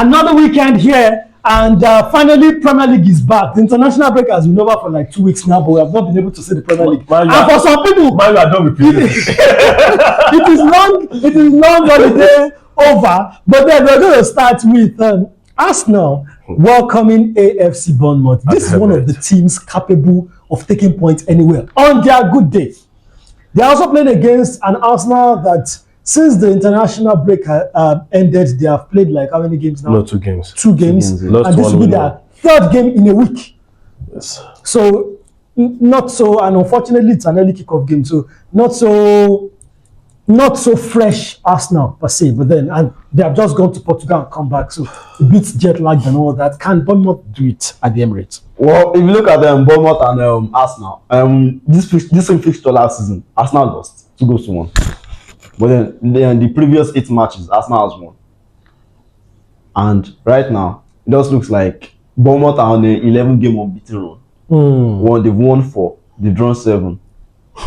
Another weekend here, and finally Premier League is back. The international break has been over for like 2 weeks now, but we have not been able to see the Premier League. And for some people, man, you are done with it is long holiday over. But then we're going to start with Arsenal welcoming AFC Bournemouth. This is one of the teams capable of taking points anywhere on their good day. They are also playing against an Arsenal that, since the international break ended, they have played like how many games now? No, 2 games. 2 games. And this will be their 3rd game in a week. Yes. So, not so, and unfortunately, it's an early kickoff game. So, not so fresh Arsenal per se. But then, and they have just gone to Portugal and come back. So, a bit jet lagged and all that. Can Bournemouth do it at the Emirates? Well, if you look at Bournemouth and Arsenal, this same fixture last season, Arsenal lost 2-1. But then the previous 8 matches, Arsenal has won. And right now, it just looks like Bournemouth are on the 11-game unbeaten run. They've won 4, they've drawn 7.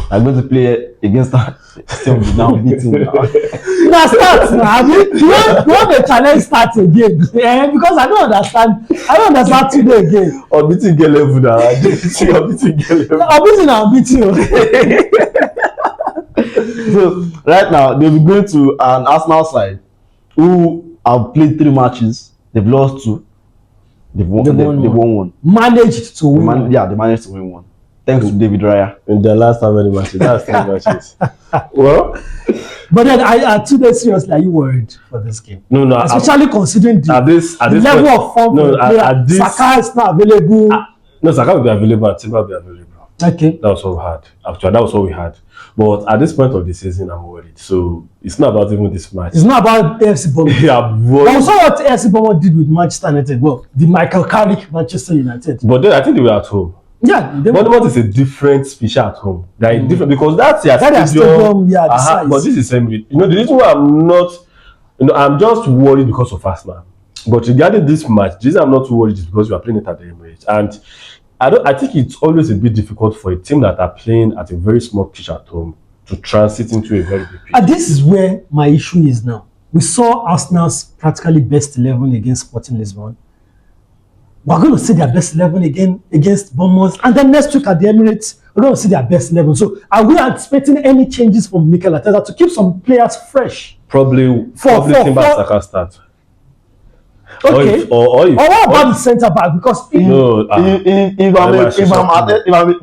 I'm going to play against that team now beaten now. Now start now. You want the challenge start again? Because I don't understand today again. Unbeaten get level now. Unbeaten get level. Unbeaten. So right now they'll be going to an Arsenal side who have played 3 matches. They've lost 2. They've won 1. Managed to win. They managed to win 1. Thanks to David Raya. In their last how many matches? That's 10 matches. Well, but then today seriously, are you worried for this game? No. Especially considering the level of form for the player. Saka is not available. No, Saka will be available and Timber will be available. Okay. That was what we had. Actually, that was what we had. But at this point of the season, I'm worried. So it's not about even this match. It's not about AFC Bournemouth. Yeah, we saw what AFC Bournemouth did with Manchester United. Well, the Michael Carrick Manchester United. But then I think they were at home. Yeah, Bournemouth is a different species at home. They are different because that's their stadium. Yeah, the size. But this is same. The reason why I'm just worried because of Arsenal. But regarding this match, the reason I'm not too worried is because we are playing it at the Emirates, and I think it's always a bit difficult for a team that are playing at a very small pitch at home to transit into a very big pitch. And this is where my issue is now. We saw Arsenal's practically best 11 against Sporting Lisbon. We're going to see their best 11 again against Bournemouth. And then next week at the Emirates, we're going to see their best 11. So are we anticipating any changes from Mikel Arteta to keep some players fresh? Probably Timber Saka start. Okay. Or what about the centre back? Because if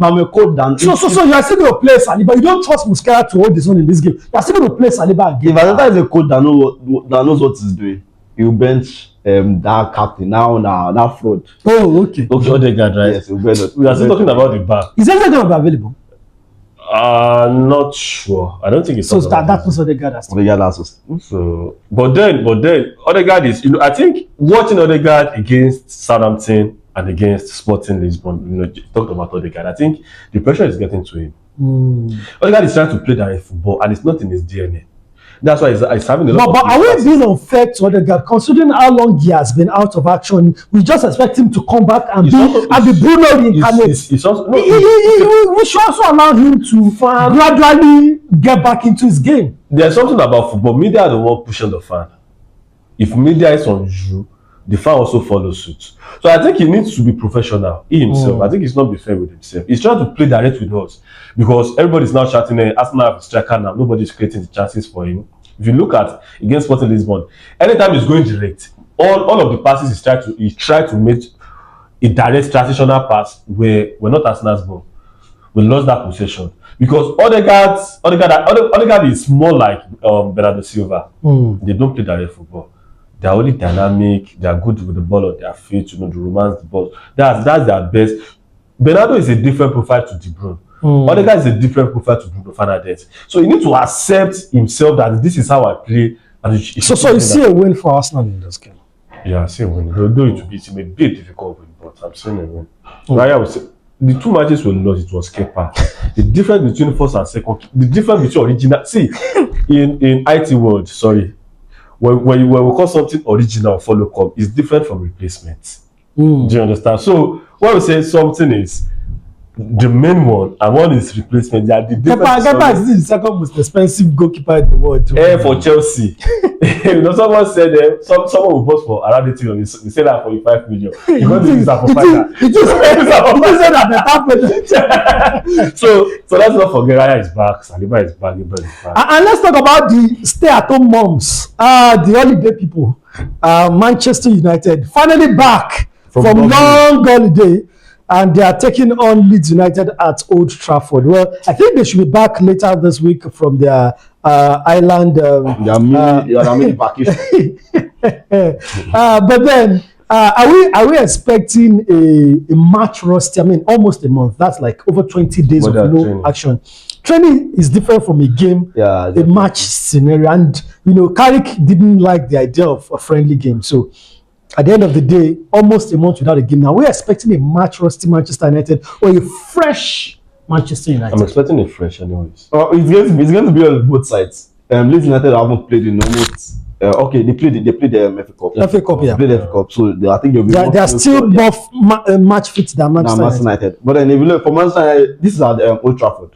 I'm a coach, then so you are still going to play Saliba. You don't trust Muscara to hold his own in this game. You are still going to play Saliba again. If Arteta is a coach that knows what he's doing, you bench that captain now fraud. Oh, okay. Odegaard, right? Yes, we are still talking about the back. Is anything going to be available? Not sure. I don't think it's so. That was Odegaard has to. So, but then Odegaard is. I think watching Odegaard against Southampton and against Sporting Lisbon. Talked about Odegaard. I think the pressure is getting to him. Odegaard is trying to play direct football, and it's not in his DNA. That's why he's having a lot. But are we being unfair to Odegaard, considering how long he has been out of action? We just expect him to come back and be Bruno incarnate. We should also allow him to gradually get back into his game. There's something about football. Media are the one pushing the fan. If media is on you, the fan also follows suit. So I think he needs to be professional. He himself. I think he's not be fair with himself. He's trying to play direct with us because everybody's now shouting, Arsenal have a striker now. Nobody's creating the chances for him. If you look at against Sporting Lisbon, anytime he's going direct, all of the passes he tried to make a direct transitional pass where we're not Arsenal's ball. We lost that possession because Odegaard is more like Bernardo Silva. They don't play direct football. They're only dynamic. They are good with the ball on their feet. The romance the ball. That's their best. Bernardo is a different profile to De Bruyne. Odegaard is a different profile to Bruno Fernandes. So he needs to accept himself that this is how I play. And so you see a win for Arsenal in this game? Yeah, I see a win. Though it may be a difficult win, but I'm seeing a win. Raya will say the 2 matches were lost. It was keeper. The difference between first and second, the difference between original. See, in IT world, sorry. When we call something original follow up, it's different from replacement. Do you understand? So when we say something is the main one, and one is replacement. They are the difference. Kepa is the second most expensive goalkeeper in the world. For Chelsea. Someone said someone will post for around 80 million. They said that for 5 million. You got to use that for final. So let's not forget Raya is back, Saliba is back, Ibra is back. And let's talk about the stay-at-home moms, the holiday people. Manchester United finally back from long holiday, and they are taking on Leeds United at Old Trafford. Well, I think they should be back later this week from their island. Their mini vacation. But then, are we expecting a match rusty? I mean, almost a month. That's like over 20 days of no action. Training is different from a game, a match scenario. And, Carrick didn't like the idea of a friendly game. So, at the end of the day, almost a month without a game. Now, we're expecting a match rusty Manchester United or a fresh Manchester United. I'm expecting a fresh anyways. It's going to be on both sides. Leeds United haven't played in almost. They played the FA Cup. FA Cup, yeah. They played the FA Cup, so I think they are still more match fit than Manchester United. But then if you look for Manchester United, this is at Old Trafford.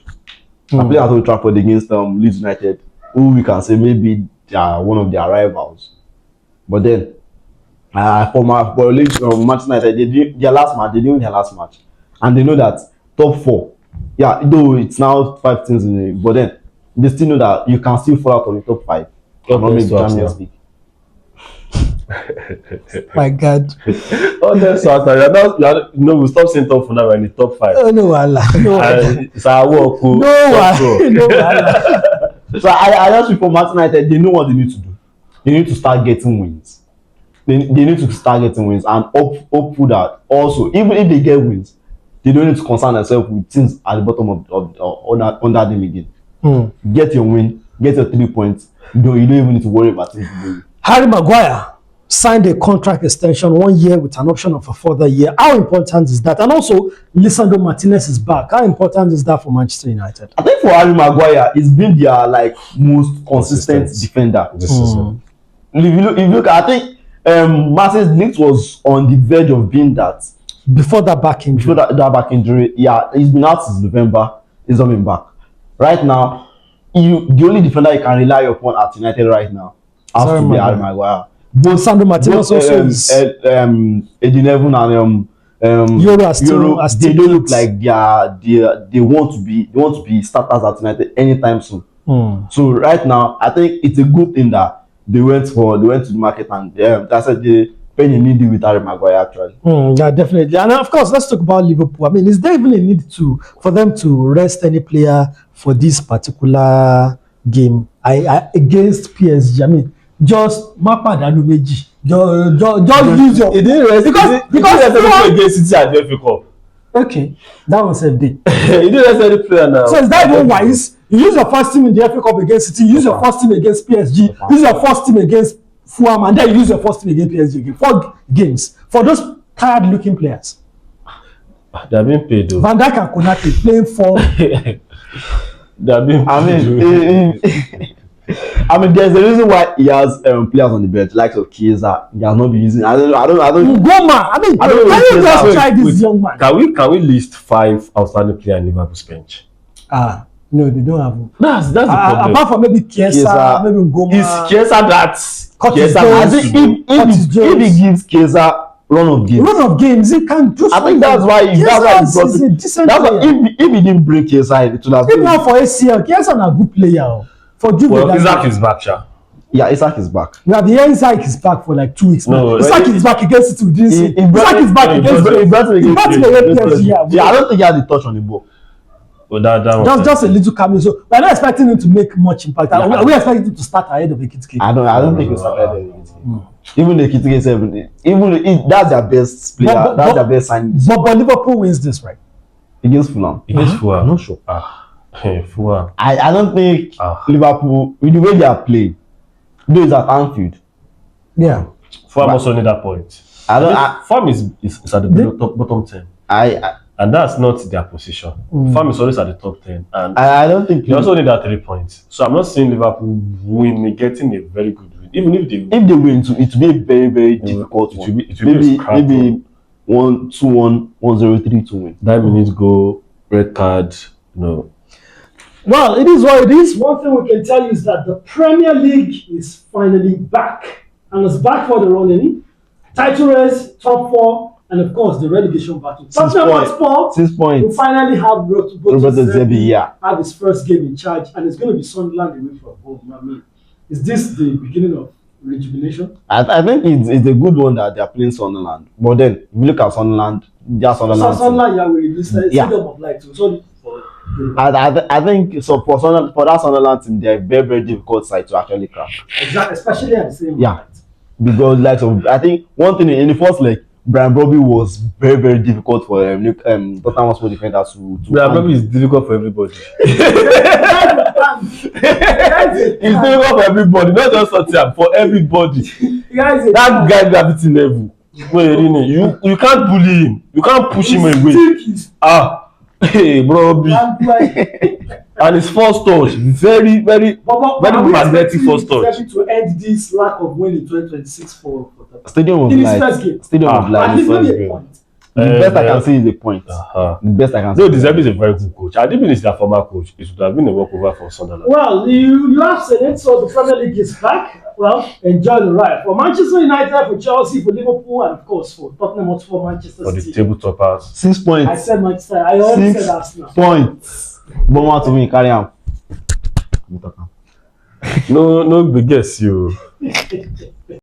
I played at Old Trafford against Leeds United, who we can say maybe they are one of their rivals. But then, for Leeds, Manchester United, they didn't win their last match, and they know that top 4. Yeah, though it's now 5 teams in it, but then they still know that you can still fall out of the top 5. Champions League. My God. We stop saying top 4 now. We're in the top 5. Oh, no, Allah. It's our work. No, Allah. So I just feel for Manchester United, they know what they need to do. They need to start getting wins. They need to start getting wins and hopeful that also, even if they get wins, they don't need to concern themselves with things at the bottom of under them again. Get your win, get your 3 points. You don't even need to worry about it. Harry Maguire signed a contract extension 1 year with an option of a further year. How important is that? And also, Lisandro Martinez is back. How important is that for Manchester United? I think for Harry Maguire, it's been their most consistent defender. This season. If you look, I think Martinez Leeds was on the verge of being that. Before that back injury. That back injury, yeah, he's been out since November. He's coming back. Right now, the only defender you can rely upon at United right now has to be Harry Maguire. Both Sandro Martinez also is. Eddie Neville and Euro they don't look like they want to be starters at United anytime soon. So right now, I think it's a good thing that they went to the market and that's why they paid a need with Harry Maguire actually. Yeah, definitely. And of course, let's talk about Liverpool. I mean, is there even a need for them to rest any player for this particular game against PSG? I mean, just mapa danu meji. Just use your. It didn't rest because against City at the FA Cup. Okay, that was a day. He didn't rest any player now. So is that even wise? You use your first team in the FA Cup against City. You use your first team against PSG. Use your first team against Fulham, and then you use your first team against PSG again. 4 games for those tired-looking players. They are being paid though. Van Dijk and Konate playing 4. They are being paid. I mean, there's a reason why he has players on the bench, like of Chiesa. He has not been using. I don't. Goma. I mean, can you just try this young man? Can we list 5 outstanding players in Liverpool's bench? No, they don't have. That's the problem. Apart from maybe Chiesa, maybe Goma. Is Chiesa that? If he gives Chiesa run of games, he can do. I think that's why he brought a decent that's player. why if he didn't bring Chiesa, it would have been. Even now for ACL, Chiesa is a good player. For Juve, Isaac is back, Sha. Yeah, Isaac is back. We have heard Isaac is back for like 2 weeks. No, Isaac is back against City. Isaac is back against PSG. Yeah, I don't think he had the touch on the ball. Just a little cameo. So we're not expecting him to make much impact. Are we expecting him to start ahead of Ekitike? I don't think he'll start ahead of Ekitike. Even the Ekitike 7, even that's their best player. That's their best signing. But Liverpool wins this, right? Against Fulham. I'm not sure. Fulham. I don't think Liverpool, with the way they are playing, though it's at Anfield. Yeah. Fulham also need that point. Fulham is at the bottom 10. And that's not their position. Fulham is always at the top 10. And I don't think they also need that 3 points. So I'm not saying Liverpool getting a very good win. Even if they win, it will be a very, very difficult one. Maybe 1-2-1, 1-0-3 to win. That minute go red card, you know. Well, it is what it is. One thing we can tell you is that the Premier League is finally back. And it's back for the running. Title race, top 4, and of course the relegation battle. 6 points. 6 points. We finally have Roberto Zebi, yeah. have his first game in charge, and it's going to be Sunderland away from home. I mean, is this the beginning of rejuvenation? I think it's a good one that they are playing Sunderland. But then, if you look at Sunderland, they are Sunderland. Sunderland, yeah, we released a stadium of light. So I think so for that Sunderland team, they're a very, very difficult side to actually crack. Exactly, especially at the same moment. Because I think one thing in the first leg, Brian Brobby was very, very difficult for Tottenham Hotspur defenders to Brian Brobby is difficult for everybody. It's difficult for everybody, not just Tottenham, for everybody. That guy gravity level. You can't bully him. You can't push him away. Hey, Brobby. And his first touch, very, very, very magnetic first touch. To end this lack of win in 2026 for Stadium of Light. Stadium of Light. The best I can say is a point. The best I can say. No, Deserbi is a very good coach. I didn't mean he's their former coach. It would have been a walkover for Sunderland. Well, you have said it, so the Premier League is back. Well, enjoy the ride. For Manchester United, for Chelsea, for Liverpool, and of course for Tottenham Hotspur, Manchester City. For the table toppers. 6 points. I said Manchester. I already said Arsenal. 6 points. Bournemouth to win, carry on. No, big guess you.